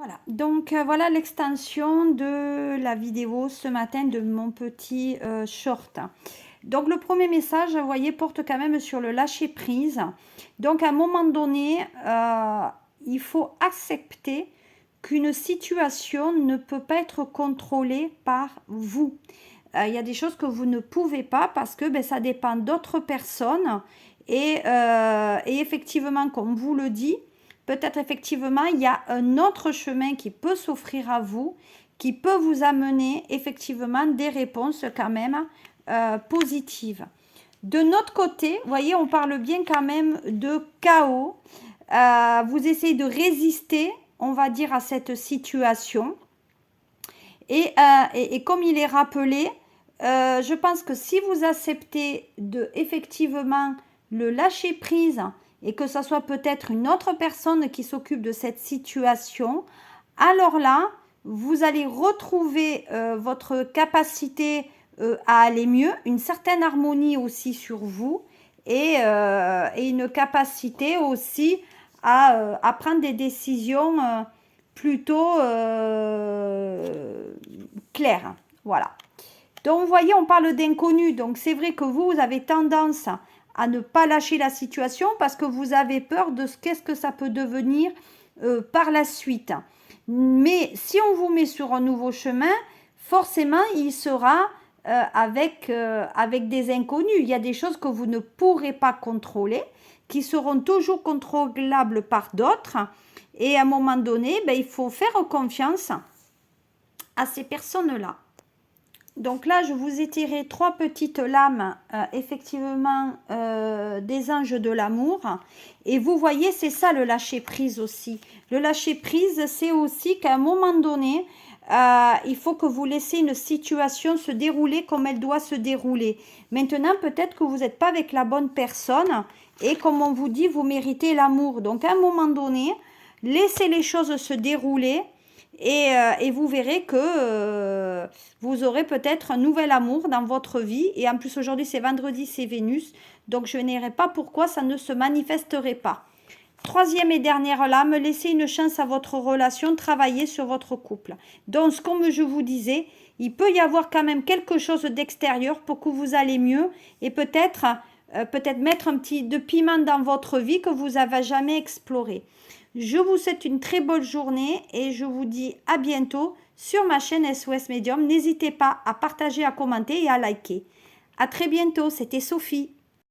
Voilà, donc voilà l'extension de la vidéo ce matin de mon petit short. Donc le premier message, vous voyez, porte quand même sur le lâcher prise. Donc à un moment donné, il faut accepter qu'une situation ne peut pas être contrôlée par vous. Il y a des choses que vous ne pouvez pas parce que ça dépend d'autres personnes. Et effectivement, comme vous le dit, peut-être effectivement, il y a un autre chemin qui peut s'offrir à vous, qui peut vous amener effectivement des réponses quand même positives. De notre côté, vous voyez, on parle bien quand même de chaos. Vous essayez de résister, on va dire, à cette situation. Et comme il est rappelé, je pense que si vous acceptez effectivement le lâcher prise et que ce soit peut-être une autre personne qui s'occupe de cette situation, alors là, vous allez retrouver votre capacité à aller mieux, une certaine harmonie aussi sur vous et une capacité aussi à prendre des décisions plutôt claires. Voilà. Donc, vous voyez, on parle d'inconnu. Donc, c'est vrai que vous avez tendance à ne pas lâcher la situation parce que vous avez peur de qu'est-ce que ça peut devenir par la suite. Mais si on vous met sur un nouveau chemin, forcément, il sera avec des inconnus. Il y a des choses que vous ne pourrez pas contrôler, qui seront toujours contrôlables par d'autres. Et à un moment donné, il faut faire confiance à ces personnes-là. Donc là, je vous ai tiré 3 petites lames, effectivement, des anges de l'amour. Et vous voyez, c'est ça le lâcher-prise aussi. Le lâcher-prise, c'est aussi qu'à un moment donné, il faut que vous laissiez une situation se dérouler comme elle doit se dérouler. Maintenant, peut-être que vous n'êtes pas avec la bonne personne. Et comme on vous dit, vous méritez l'amour. Donc à un moment donné, laissez les choses se dérouler. Et vous verrez que vous aurez peut-être un nouvel amour dans votre vie. Et en plus, aujourd'hui, c'est vendredi, c'est Vénus. Donc, je n'irai pas pourquoi ça ne se manifesterait pas. Troisième et dernière lame, laissez une chance à votre relation, travaillez sur votre couple. Donc, comme je vous disais, il peut y avoir quand même quelque chose d'extérieur pour que vous allez mieux et peut-être mettre un petit de piment dans votre vie que vous n'avez jamais exploré. Je vous souhaite une très bonne journée et je vous dis à bientôt sur ma chaîne SOS Medium. N'hésitez pas à partager, à commenter et à liker. À très bientôt, c'était Sophie.